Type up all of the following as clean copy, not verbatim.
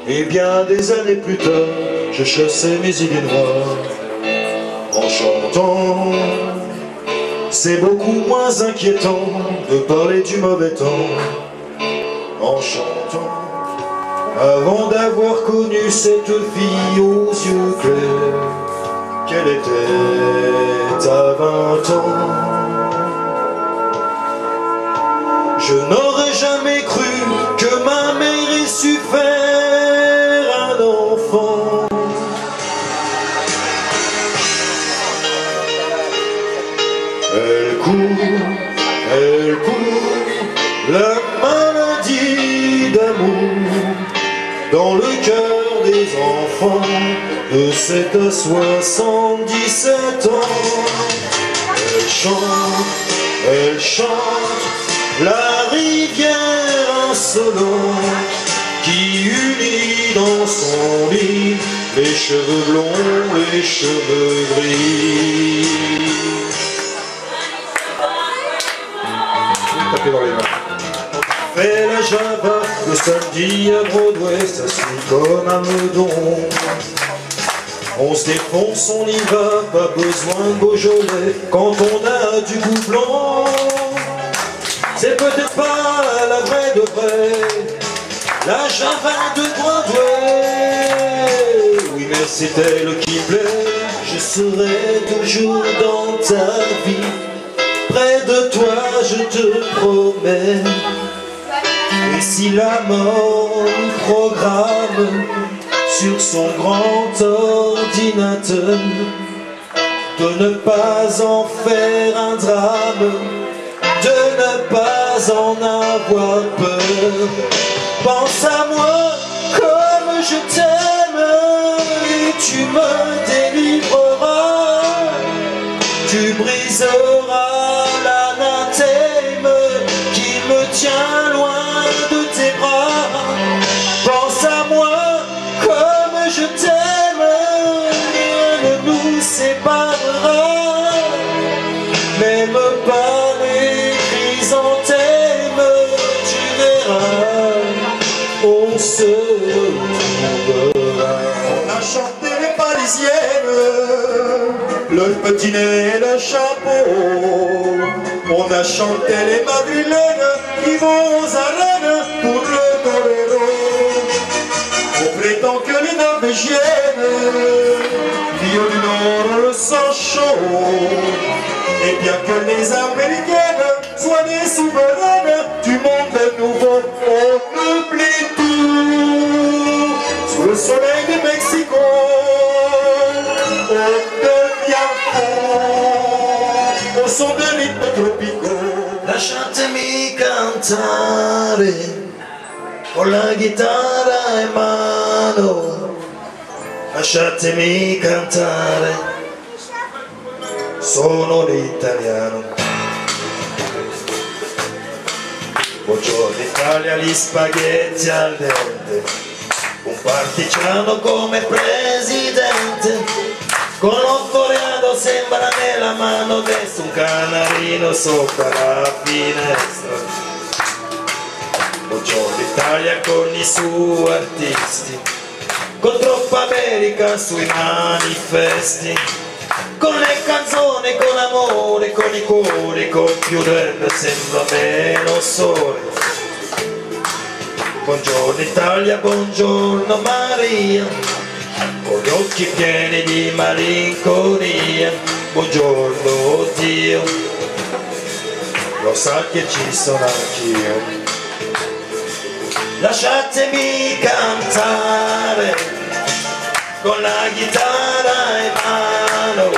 Et bien des années plus tard, je chassais mes idées noires en chantant. C'est beaucoup moins inquiétant de parler du mauvais temps en chantant. Avant d'avoir connu cette fille aux yeux clairs, qu'elle était à 20 ans. Je n'aurais jamais cru que ma mère ait su faire un enfant. Elle court, la maladie d'amour dans le cœur des enfants de 7 à 77 ans. Elle chante la rivière insolente qui unit dans son lit les cheveux blonds, les cheveux gris. Tapez dans les mains. Fait la Java le samedi à Broadway, ça suit comme un meudon. On se défonce, on y va, pas besoin de Beaujolais quand on a du goût blanc. C'est peut-être pas la vraie de vrai, la Java de Broadway. Oui, mais c'est elle qui me plaît, je serai toujours dans ta vie. Près de toi, je te promets. Et si la mort nous programme sur son grand ordinateur, de ne pas en faire un drame, de ne pas en avoir peur. Pense à moi comme je t'aime et tu me délivreras. Tu briseras l'anathème qui me tient loin de tes bras. Pense à moi comme je t'aime, rien ne nous séparera. Même pas les chrysanthèmes, tu verras, on se retrouvera. On a chanté les Parisiennes, le petit nez et le chapeau. On a chanté les Madrilènes qui vont aux arènes pour le toréro. On prétend que les Norvégiennes vivent du Nord le sang chaud. Et bien que les Américaines soient des souveraines du monde nouveau, on oublie tout. Sous le soleil de Mexico, on devient fou au son de rythmes tropicaux. Lasciatemi cantare con la chitarra in mano. Lasciatemi cantare, sono l'italiano. Buongiorno Italia, gli spaghetti al dente, un partigiano come presidente, con l'ottoreado sembra nella mano destra, un canarino sopra la finestra. Buongiorno Italia con i suoi artisti, con troppa America sui manifesti, con le canzoni, con l'amore, con i cuori, con più rap sembra meno sole. Buongiorno Italia, buongiorno Maria, con gli occhi pieni di malinconia. Buongiorno Dio, lo sa che ci sono anch'io. Lasciatemi cantare con la chitarra in mano.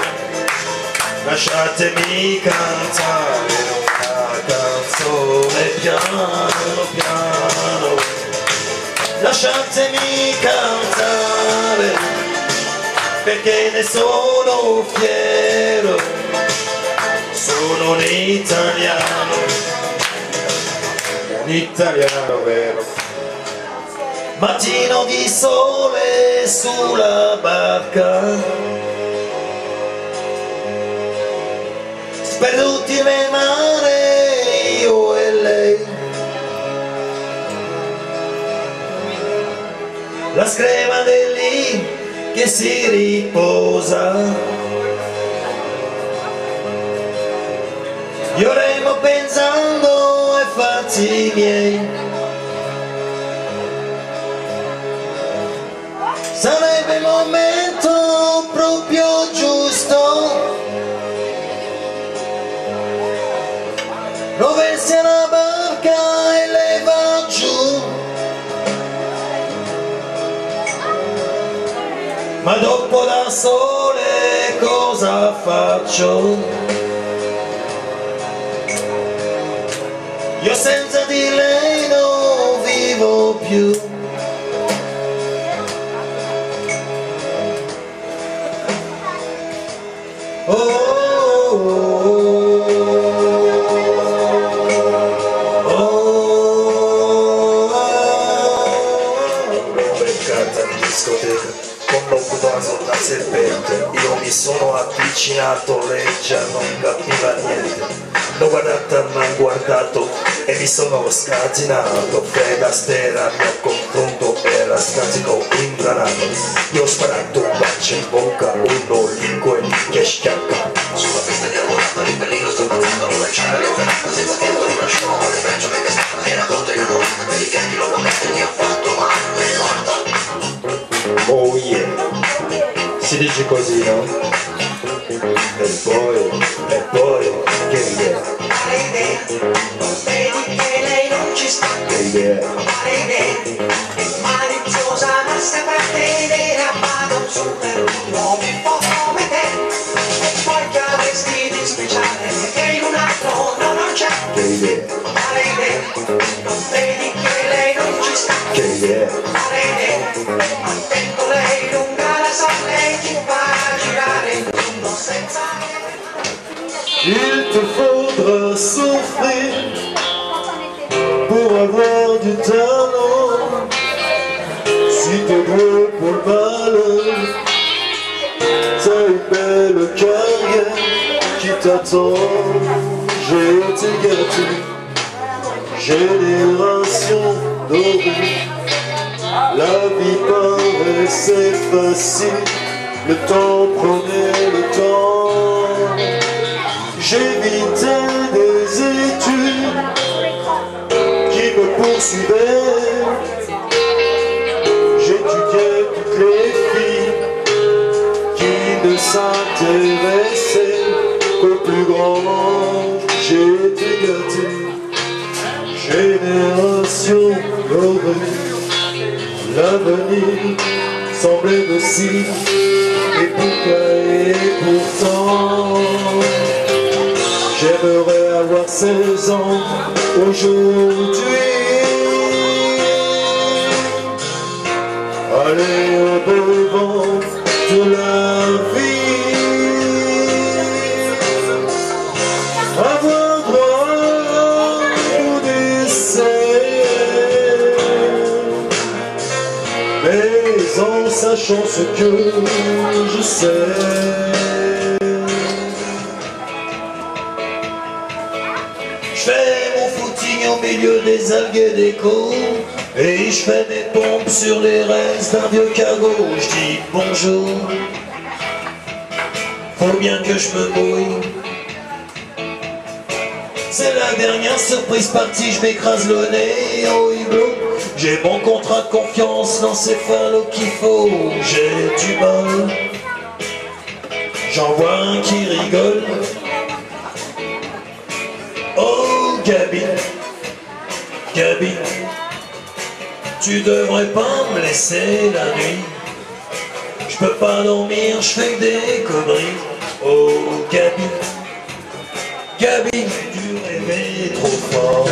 Lasciatemi cantare una canzone piano piano. Lasciatemi cantare perché ne sono fiero. Sono un italiano vero. Mattino di sole sulla barca, sperduti nel mare io e lei. la scrivania lì che si riposa. Io remo pensando ai fatti miei, sarebbe il momento proprio giusto, roversi alla barca e leva giù. Ma dopo da sole cosa faccio? Io senza di lei non vivo più. Oh, oh, oh, oh, beccata in discoteca con l'occhio vaso da serpente, io mi sono avvicinato, lei già non capiva niente. L'ho guardata, mi ha guardato e mi sono scatinato. Fred Astaire, il mio confronto era statico, imbranato. Io ho sparato un bacio in bocca, uno lingue che schiacca. Sulla pista di lavorata di pelino sto passando a lasciare l'operato senza tempo di una scuola. Penso che questa era bottega, per i cani l'ho bloccato e mi ha fatto male. Oh yeah, si dice così, no? E poi, che idea? Quale idea? Non vedi che lei non ci sta? Che idea? Quale idea? È maliziosa ma sembra tenere a bada un superuomo un po' come te. E poi che avresti di speciale che in un altro non c'è? Che idea? Quale idea? Non vedi che lei non ci sta? Che idea? Quale idea? Attento lei lunga la sa, lei ti fa girare il mondo senza... Il te faudra souffrir pour avoir du talent. Si t'es doué pour le malheur, t'as une belle carrière qui t'attend. J'ai été gâté, génération dorée. La vie paraissait facile, le temps prenait le temps. J'évitais des études qui me poursuivaient. J'étudiais toutes les filles qui ne s'intéressaient qu'au plus grand. J'ai été gâté, génération dorée. L'avenir semblait aussi époucaillé pourtant. J'aimerais avoir 16 ans aujourd'hui. Aller au-devant de la vie, avoir droit au décès, mais en sachant ce que je sais. Je fais mon footing au milieu des algues et des côtes, et je fais des pompes sur les restes d'un vieux cargo. Je dis bonjour, faut bien que je me mouille. C'est la dernière surprise partie, je m'écrase le nez au hublot. J'ai mon contrat de confiance, l'encéphalo qu'il faut. J'ai du bol, j'en vois un qui rigole. Oh Gabi, Gabi, tu devrais pas me laisser la nuit. Je peux pas dormir, je fais que des conneries. Oh Gabi, Gabi, tu rêvais trop fort.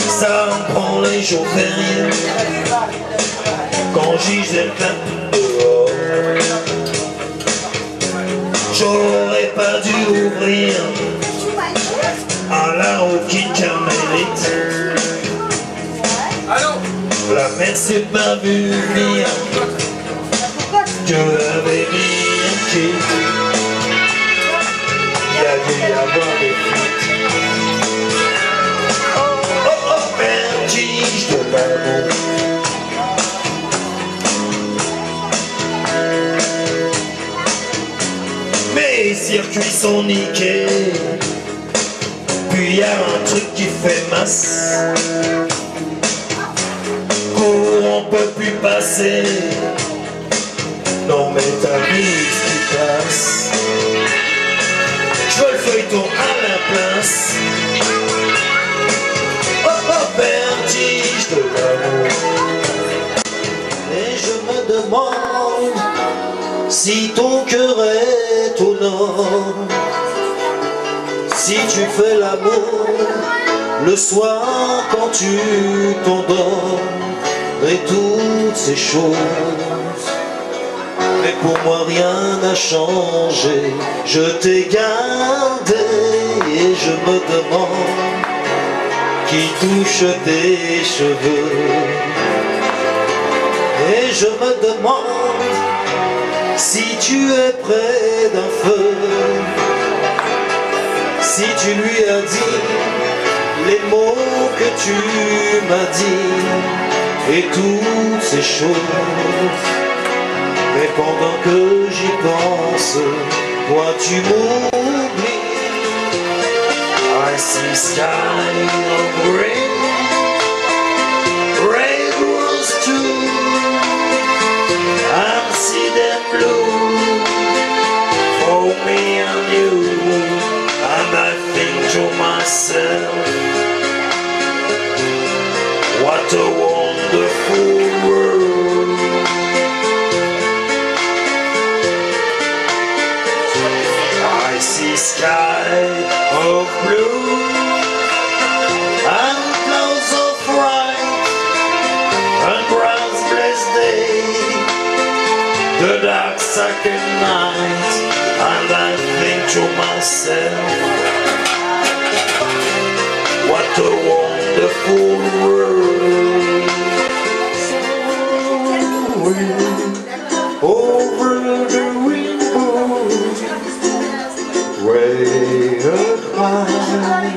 Ça me prend les jours fériés quand j'y faisais le plein dehors. J'aurais pas dû ouvrir à la rouquine carmélite. La merci m'a vu venir, que avait mis un kit. Il y a dû y avoir des fuites. Oh, oh, vertige de l'amour. Mes circuits sont niqués, puis y a un truc qui fait masse. On peut plus passer. Non mais ta mise qui passe. Je veux le feuilleton à la place. Oh oh, vertige de l'amour. Et je me demande si ton cœur est au nord, si tu fais l'amour le soir quand tu t'endors. Et toutes ces choses, mais pour moi rien n'a changé. Je t'ai gardé et je me demande qui touche tes cheveux. Et je me demande si tu es près d'un feu, si tu lui as dit les mots que tu m'as dit. Et toutes ces choses, mais pendant que j'y pense, toi tu m'oublies. I see sky of green, red rose too. I see them blue for me and you. And I think to myself, what a wonderful world. I see sky of blue and clouds of white and brown's blessed day, the dark second night, and I think to myself, what a wonderful world. Over the rainbow, way up high,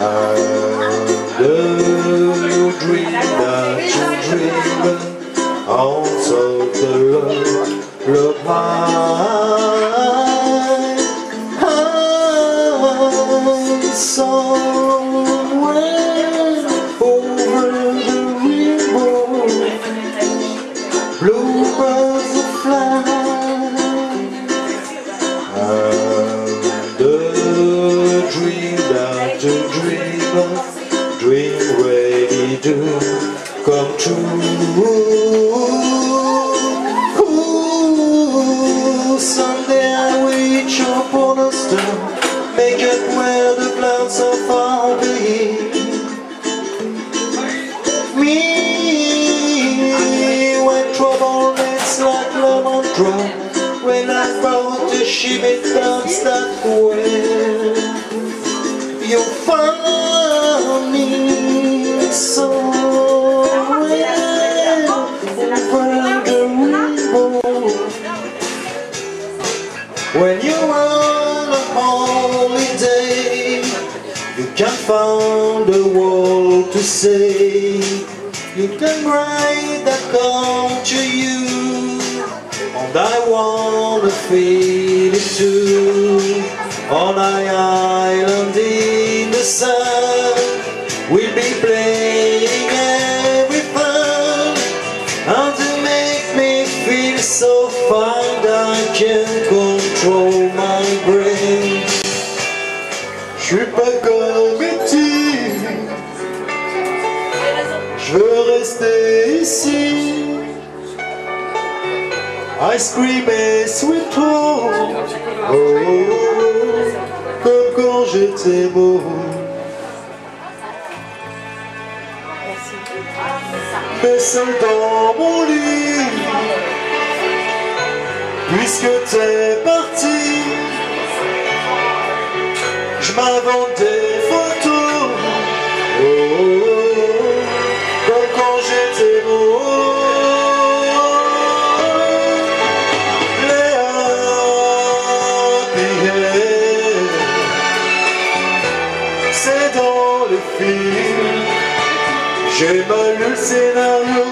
and the dream that you dream, also the lullaby. I saw bluebirds will fly, and the dream that you dream of, dream ready to come true. Ooh, someday I reach up on a star, make it where the clouds are far behind me. Trouble it's like lemon drop. When I brought the ship it comes that way. You find me somewhere over the rainbow. When you're on a holiday, you can find a word to say. You can write that come to you, and I wanna feel it too. On an island in the sun, we'll be playing every fun, and to make me feel so fine I can't control my brain. Je suis pas comme petit, je veux rester ici. Ice cream et sweet home, oh, comme quand j'étais beau. Mais seul dans mon lit, puisque t'es parti, je m'invente des photos, oh, comme quand j'étais beau. C'est dans le film. J'ai mal lu le scénario,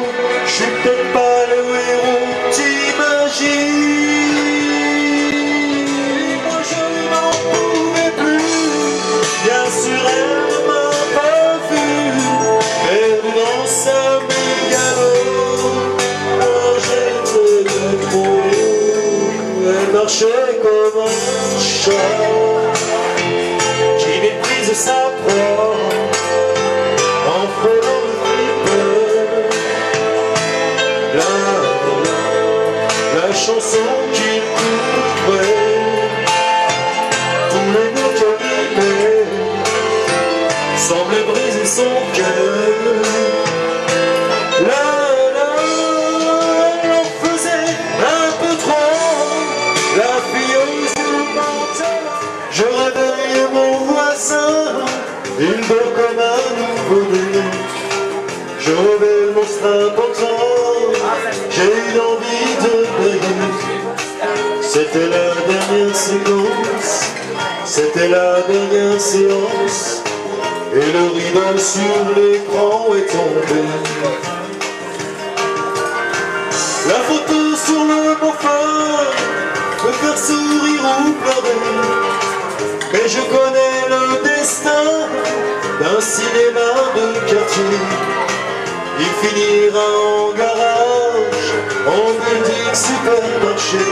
je suis peut-être pas le héros, t'imagines. Moi je n'en pouvais plus, bien sûr elle m'a pas vu, perdu dans sa mégalo. Moi j'étais trop, elle marchait comme un chat qui méprise sa proie en frôlant le flipper. La chanson qu'il couvrait, tous les mots qu'elle aimait semblaient briser son cœur. Elle en faisait un peu trop, la fille aux yeux mentales. Je réveille mon voisin, il dort comme un nouveau-né. Je révèle mon important, j'ai eu envie de payer. C'était la dernière séquence, c'était la dernière séance, et le rideau sur l'écran est tombé. La photo sur le moffin peut faire sourire ou pleurer, mais je connais le destin d'un cinéma de quartier. Il finira en garage, en boutique supermarché.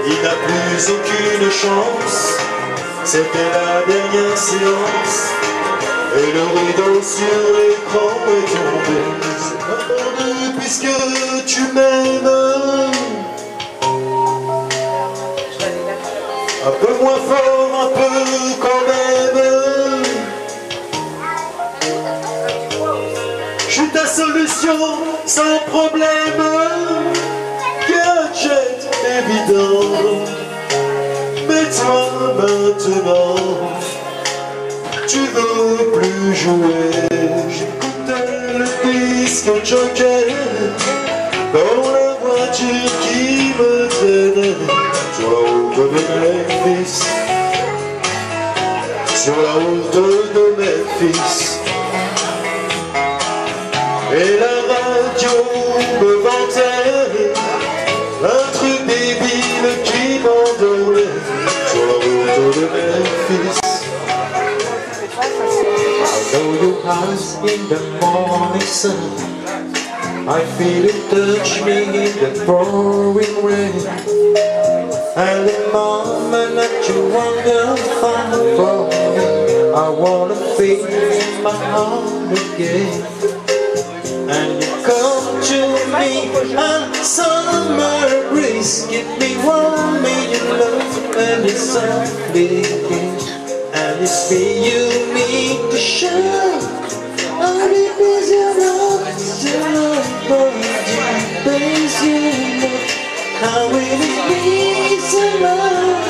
Il n'a plus aucune chance, c'était la dernière séance, et le rideau sur l'écran est tombé. C'est pas perdu puisque tu m'aimes, un peu moins fort, un peu quand même. Je suis ta solution sans problème, gadget évident. Mais toi maintenant, tu veux plus jouer. J'écoutais le disque Joker dans la voiture qui me traînait sur la route de Memphis, sur la route de Memphis. Et la radio me vantait un truc débile qui m'endormait sur la route de Memphis. I know your eyes in the morning sun, I feel it touch me in the pouring rain, and the moment that you wander far from me, I wanna feel in my heart again. And you come to me on summer breeze, give me warm in your love, and it's softly kiss. And it's me you need to show. How deep is your love, but you praise you love. How will it be so love?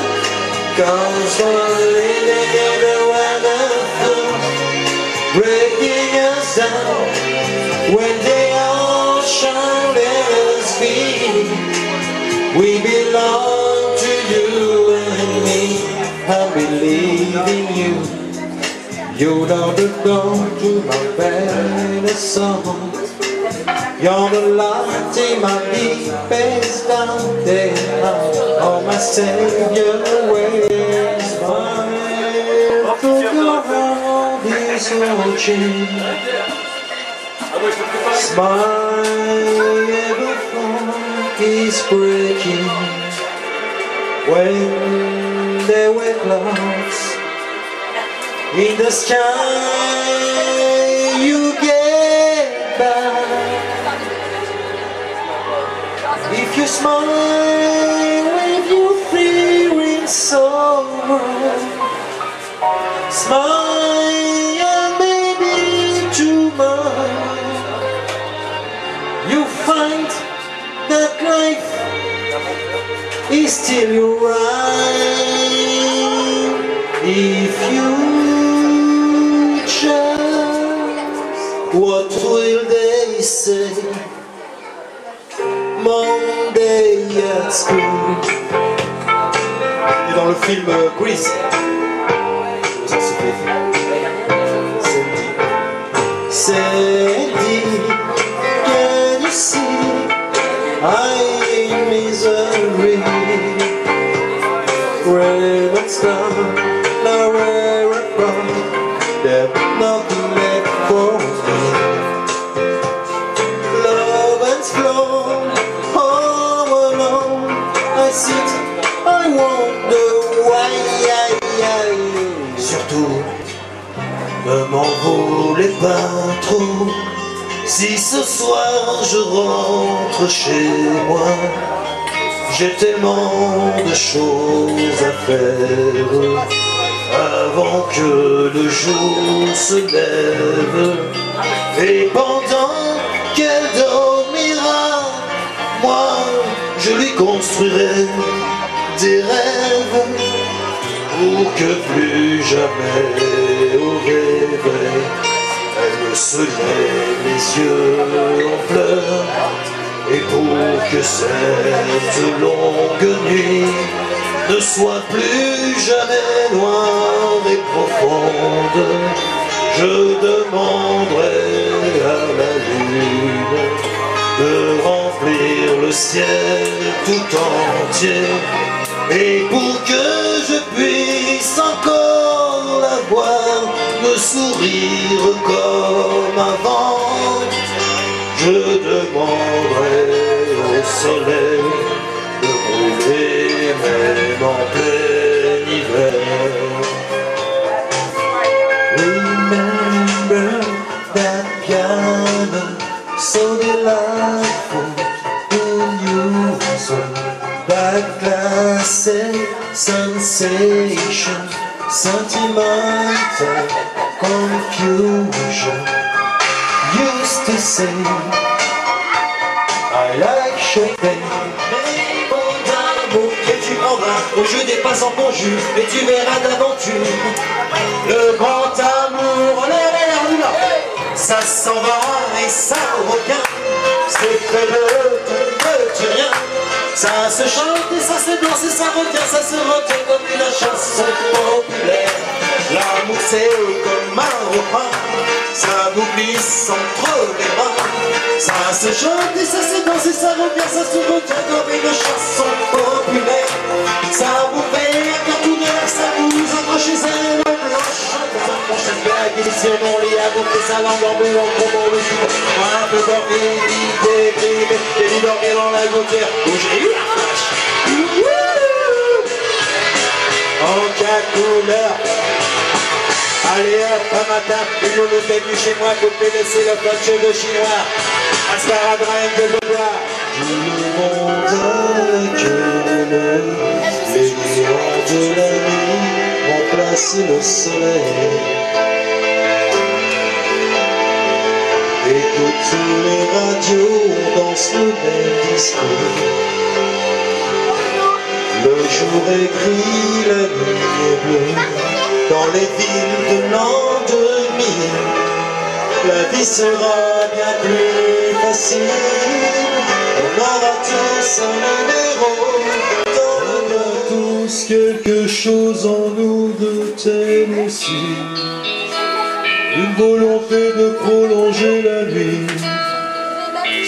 Cause we're living in a wonderful, breaking us down. When they all shall let us be, we belong to you and me. I believe in you. You're the door to my better song. You're the light in my deepest down there. Oh, my Savior, where's mine? For God is watching. Smile, every fog is breaking. When there were clouds in the sky, you get by. If you smile when you're feeling sorrow, smile and maybe tomorrow you find that life is still your right. If you just, what will they say? Monday at school. Et dans le film Grease, Sandy, can you see I'm in misery? Rain and snow, nowhere from, there's nothing left for me. Love and flow, all alone, I sit, I wonder why. Surtout, ne m'en voulez pas trop si ce soir je rentre chez moi. J'ai tellement de choses à faire avant que le jour se lève. Et pendant qu'elle dormira, moi je lui construirai des rêves pour que plus jamais au réveil elle se lève les yeux en pleurs. Et pour que cette longue nuit ne soit plus jamais noire et profonde, je demanderai à la lune de remplir le ciel tout entier. Et pour que je puisse encore la voir me sourire comme avant, je demanderai au soleil de brûler même en plein hiver. Remember that piano, so delightful in unison, that classic sensation, sentimental confusion. Used to say I like Chopin. Mais mon amour que tu prendras au jeu des pas en bon jus, et tu verras d'aventure le grand amour en l'air et là, ça s'en va et ça revient. C'est près de tout petit rien. Ça se chante et ça se danse et ça revient, ça se retient comme une chanson populaire. L'amour c'est comme un refrain, ça nous glisse entre les mains. Ça se chante et ça se danse et ça revient, ça se retient comme une chanson populaire. Ça vous fait un carton d'air, ça vous entre chez elle blanche. Mon chef délicieux, mon lit à bouffer sa langue en bouillant comme le jour. Un peu dormi, déprimé, et lui dormir dans la gouttière où j'ai eu la flash. En cacouleur. Allez hop, un matin, une nounou est venue chez moi pour laisser le pote cheveux chinois. Un sparadrap de bois. Tout le monde accueille les néants de la nuit remplacent le soleil. Et toutes les radios dansent le même discours. Le jour est gris, la nuit est bleue. Dans les villes de l'an 2000, la vie sera bien plus facile. On aura tous un numéro. On a tous quelque chose en nous de tel aussi. Une volonté de prolonger la nuit.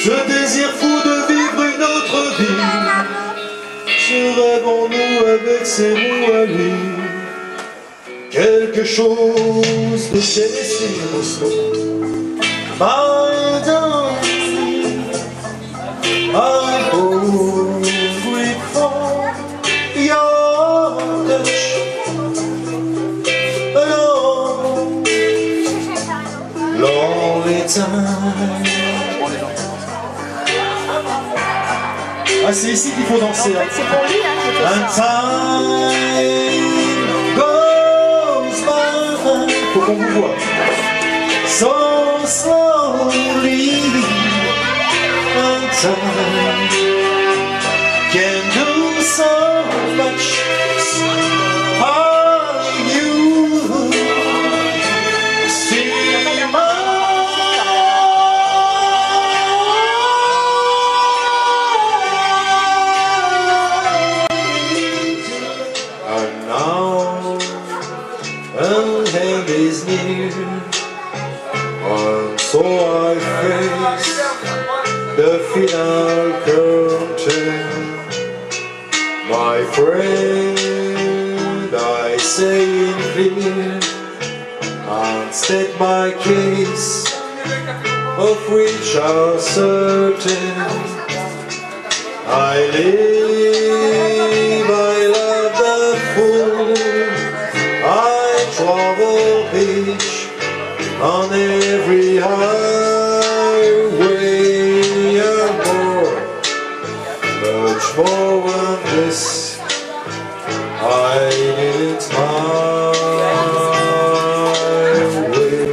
Ce désir fou de vivre une autre vie. Ce rêve en nous avec ses mots à lui. Quelque chose de céleste. My darling, I'm hungry for your touch. A long, lonely time. Ah, c'est ici qu'il faut danser. C'est pour lui, hein, qui fait ça. Faut qu'on vous voit. So slowly, and time can do so much for you. See and now, when hand is near, once My friend, I say in clear, and state my case, of which are certain. I live, I love the fool, I travel rich on every highway, and more, much more than this, I did my way.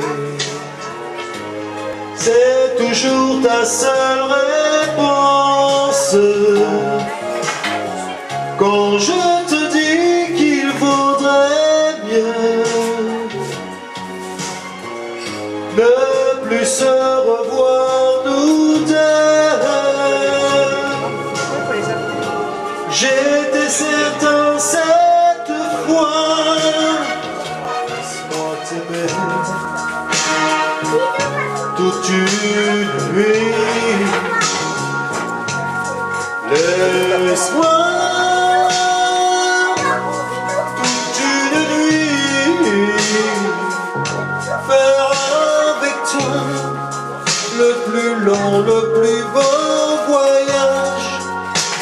C'est toujours ta seule réponse quand je te dis qu'il vaudrait mieux ne plus se revoir nous deux. J'étais certain cette fois, laisse-moi t'aimer toute une nuit. Laisse-moi toute une nuit faire avec toi le plus long, le plus beau voyage.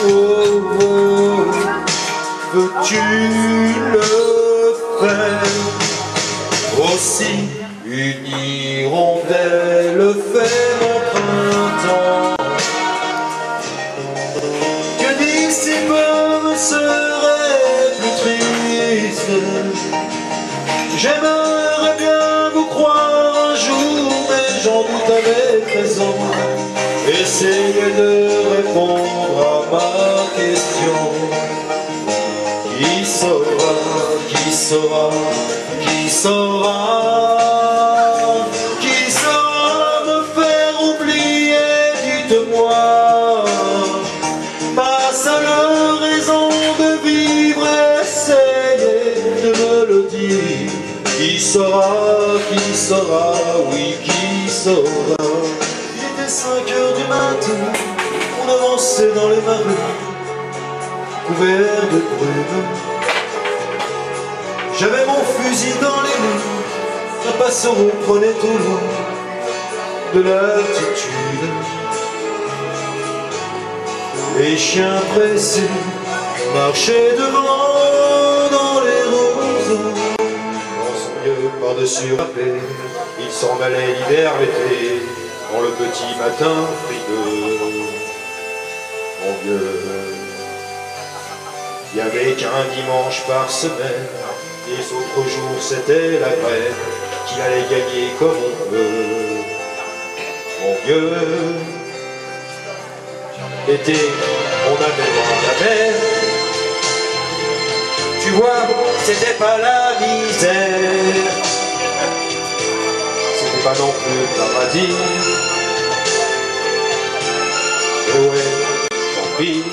Oh, oh, veux-tu le faire aussi? Une hirondelle fait mon printemps. Que d'ici peu serait plus triste. J'aimerais bien vous croire un jour, mais j'en doute avec raison. Essayez de répondre à ma question. Qui saura, qui saura, qui saura, qui saura me faire oublier, dites-moi, ma seule raison de vivre, essayez de me le dire. Qui saura, oui, qui saura. Il était 5 heures du matin, on avançait dans les marais, couverts de brume. J'avais mon fusil dans les mains, un passereau prenait au loin de l'altitude. Les chiens pressés marchaient devant dans les roseaux. Dans son mieux par-dessus la paix, il s'en allait l'hiver, l'été, dans le petit matin frileux. Mon Dieu, il n'y avait qu'un dimanche par semaine. Les autres jours c'était la grève qu'il allait gagner comme on veut. Mon Dieu, l'été on avait dans la mer. Tu vois, c'était pas la misère, c'était pas non plus le paradis. Et ouais, tant pis.